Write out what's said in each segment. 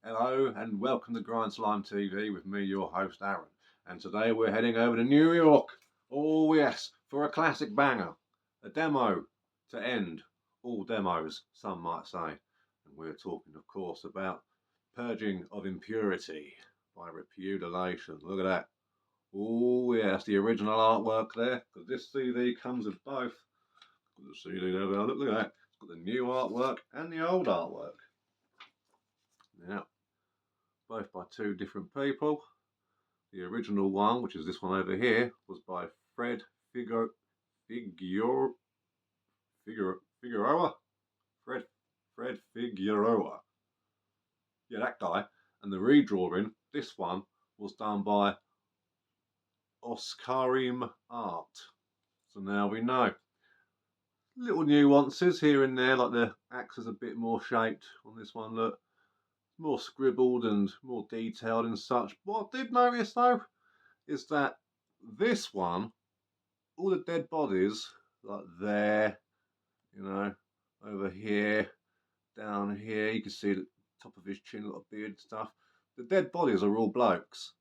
Hello and welcome to Grind Slime TV with me, your host Aaron. And today we're heading over to New York. Oh yes, for a classic banger, a demo to end all demos, some might say. And we're talking, of course, about Purging of Impurity by Repudliation. Look at that. Oh yes, the original artwork there, because this CD comes with both. Got the CD there, look at that. It's got the new artwork and the old artwork. Now, both by two different people. The original one, which is this one over here, was by Figueroa. Fred Figueroa. Yeah, that guy. And the redrawing, this one, was done by Oscarim Art. So now we know. Little nuances here and there, like the axe is a bit more shaped on this one, look. More scribbled and more detailed and such. What I did notice though is that this one, all the dead bodies, like there, over here, down here, you can see the top of his chin, a lot of beard and stuff. The dead bodies are all blokes,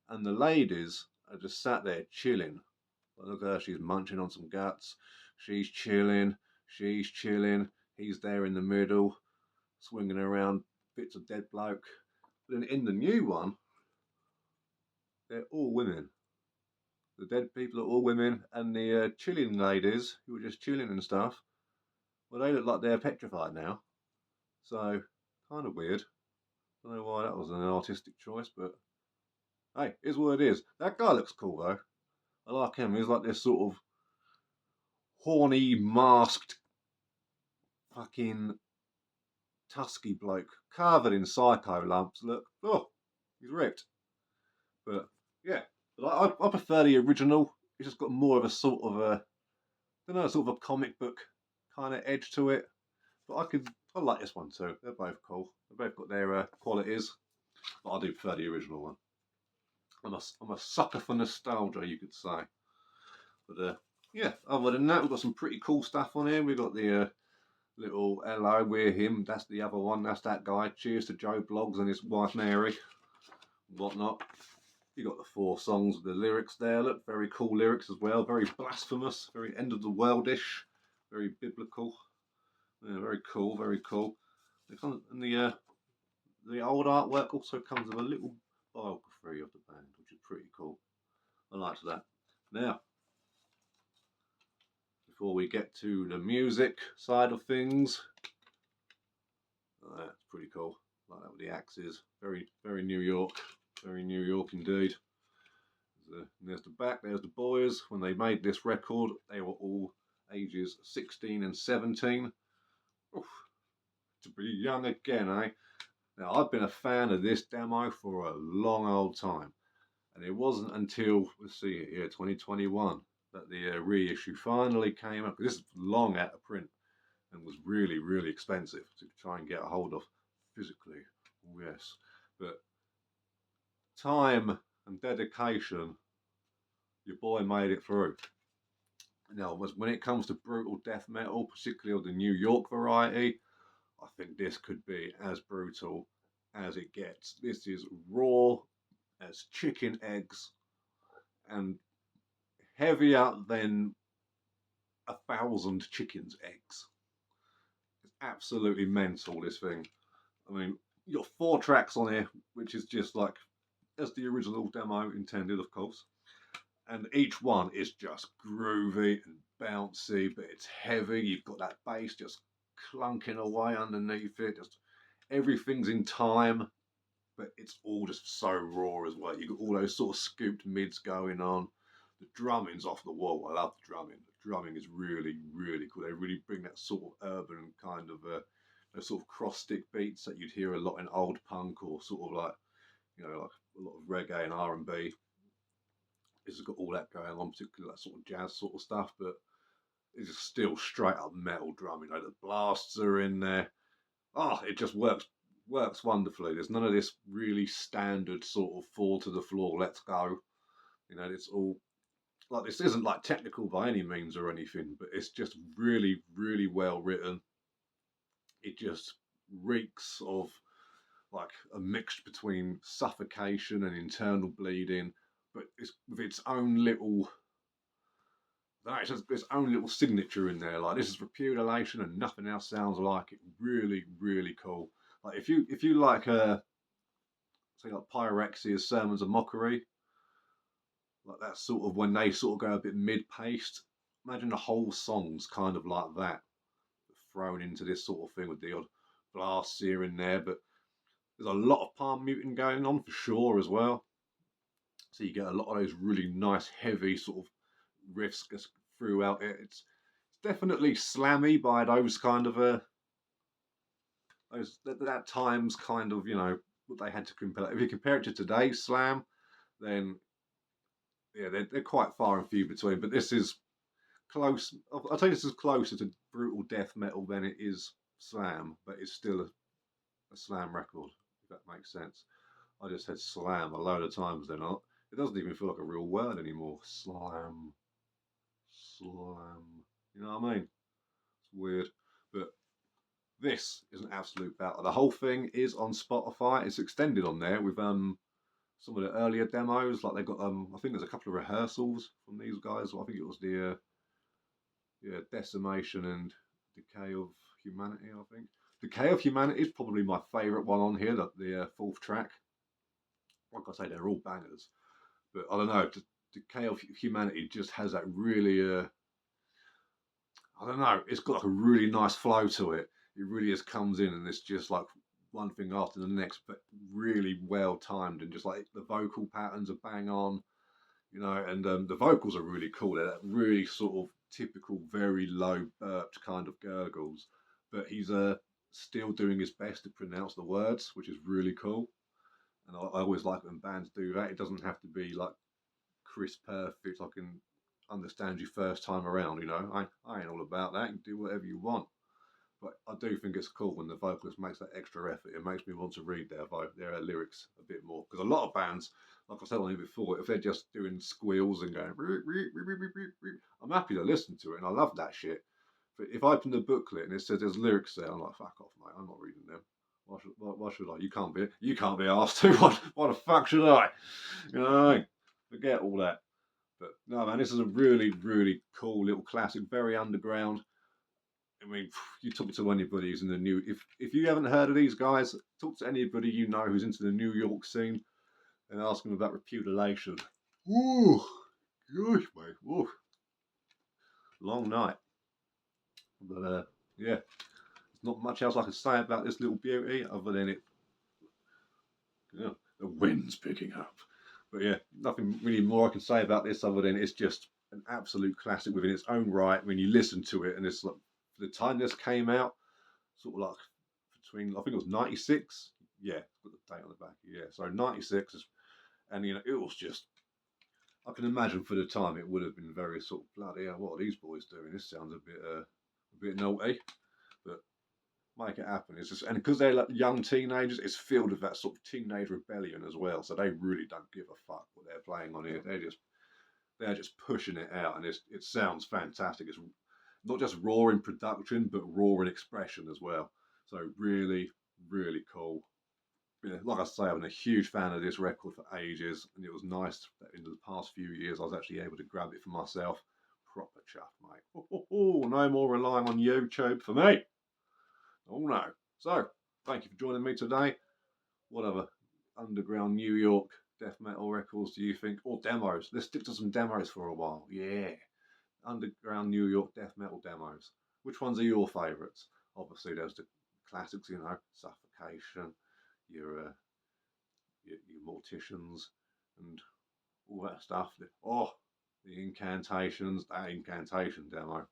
and the ladies are just sat there chilling. Look at her, she's munching on some guts. She's chilling, he's there in the middle, swinging around bits of dead bloke. But then in the new one, they're all women. The dead people are all women, and the chilling ladies, who are just chilling and stuff, well, they look like they're petrified now. So, kind of weird. Don't know why that was an artistic choice, but hey, here's what it is. That guy looks cool, though. I like him. He's like this sort of horny, masked, fucking tusky bloke, covered in psycho lumps. Look, oh, he's ripped. But yeah, but I prefer the original. It's just got more of a sort of a, I don't know, sort of a comic book kind of edge to it. But I like this one too. They're both cool. They've both got their qualities. But I do prefer the original one. I'm a sucker for nostalgia, you could say. But yeah, other than that, we've got some pretty cool stuff on here. We've got the little hello, we're him. That's the other one. That's that guy. Cheers to Joe Bloggs and his wife Mary. Whatnot. You got the 4 songs with the lyrics there. Look, very cool lyrics as well. Very blasphemous. Very end of the worldish. Very biblical. Yeah, very cool. Very cool. And the old artwork also comes with a little biography of the band, which is pretty cool. I liked that. Now, before we get to the music side of things, that's pretty cool. I like that with the axes. Very, very New York. Very New York indeed. There's the back, there's the boys. When they made this record, they were all ages 16 and 17. Oof, to be young again, eh? Now, I've been a fan of this demo for a long old time. And it wasn't until, let's see here, 2021, that the reissue finally came up. This is long out of print and was really, really expensive to try and get a hold of physically. Oh, yes. But time and dedication, your boy made it through. Now, when it comes to brutal death metal, particularly of the New York variety, I think this could be as brutal as it gets. This is raw as chicken eggs and heavier than 1,000 chickens' eggs. It's absolutely mental, this thing. I mean, you got 4 tracks on here, which is just like as the original demo intended, of course. And each one is just groovy and bouncy, but it's heavy. You've got that bass just clunking away underneath it. Just everything's in time, but it's all just so raw as well. You've got all those sort of scooped mids going on. The drumming's off the wall. I love the drumming. The drumming is really, really cool. They really bring that sort of urban kind of those sort of cross stick beats that you'd hear a lot in old punk or sort of like, like a lot of reggae and R&B. It's got all that going on, particularly that sort of jazz sort of stuff, but it's still straight up metal drumming. The blasts are in there. Oh, it just works wonderfully. There's none of this really standard sort of fall to the floor, let's go. It's all like, this isn't like technical by any means or anything, but it's just really, really well written. It just reeks of like a mixture between suffocation and internal bleeding, but it's with its own little. It's just its own little signature in there. Like this is Repudliation, and nothing else sounds like it. Really, really cool. Like if you like say like Pyrexia's Sermons of Mockery, like that's sort of when they sort of go a bit mid-paced. Imagine the whole song's kind of like that, thrown into this sort of thing with the odd blasts here and there. But there's a lot of palm muting going on for sure as well. So you get a lot of those really nice, heavy sort of riffs throughout it. It's definitely slammy by those kind of those that times kind of what they had to compare. If you compare it to today's slam, then yeah, they're quite far and few between. But this is close. I'll tell you, this is closer to brutal death metal than it is slam, but it's still a slam record. If that makes sense. I just said slam a load of times. Then it doesn't even feel like a real word anymore. Slam. You know what I mean? It's weird, but this is an absolute battle. The whole thing is on Spotify. It's extended on there with some of the earlier demos. Like they got I think there's a couple of rehearsals from these guys. I think it was the Decimation and Decay of Humanity. I think Decay of Humanity is probably my favourite one on here. The fourth track. Like I say, they're all bangers, but I don't know. Decay of Humanity just has that really I don't know. It's got like a really nice flow to it. It really just comes in, and it's just like one thing after the next, but really well timed, and just like the vocal patterns are bang on, and the vocals are really cool. They're that really sort of typical, very low burped kind of gurgles, but he's still doing his best to pronounce the words, which is really cool. And I always like when bands do that. It doesn't have to be like crisp perfect. I can understand you first time around. I ain't all about that. You can do whatever you want. But I do think it's cool when the vocalist makes that extra effort. It makes me want to read their lyrics a bit more. Because a lot of bands, like I said on here before, if they're just doing squeals and going, I'm happy to listen to it, and I love that shit. But if I open the booklet and it says there's lyrics there, I'm like, fuck off, mate. I'm not reading them. Why should I? You can't be asked to. Why the fuck should I? You know what I mean? Forget all that. But no, man, this is a really, really cool little classic, very underground. I mean, you talk to anybody who's in the new. If you haven't heard of these guys, talk to anybody you know who's into the New York scene, and ask them about Repudliation. Ooh, gosh, mate. Ooh. Long night. But yeah, there's not much else I can say about this little beauty other than it. The wind's picking up. But yeah, nothing really more I can say about this other than it's just an absolute classic within its own right. When you listen to it, and it's like the time this came out, sort of like between, I think it was 96. Yeah, got the date on the back. Yeah, so 96, and it was just. I can imagine for the time it would have been very sort of bloody hell. What are these boys doing? This sounds a bit naughty, but make it happen. It's just, and because they're like young teenagers, it's filled with that sort of teenage rebellion as well. So they really don't give a fuck what they're playing on here. They're just pushing it out, and it sounds fantastic. It's not just raw in production, but raw in expression as well. So really, really cool. Yeah, like I say, I've been a huge fan of this record for ages, and it was nice that in the past few years I was actually able to grab it for myself. Proper chuff, mate. No more relying on YouTube for me. Oh no. So, thank you for joining me today. What other underground New York death metal records do you think? Or demos? Let's stick to some demos for a while. Yeah. Underground New York death metal demos. Which ones are your favourites? Obviously, there's the classics, Suffocation, your Morticians, and all that stuff. The Incantations, that Incantation demo.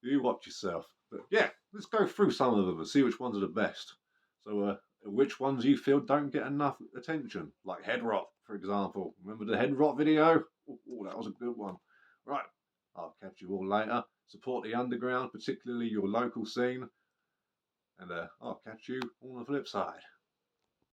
You watch yourself. But yeah, let's go through some of them and see which ones are the best. So, which ones you feel don't get enough attention, like Head Rot, for example. Remember the Head Rot video? That was a good one. Right, I'll catch you all later. Support the underground, particularly your local scene, and I'll catch you on the flip side.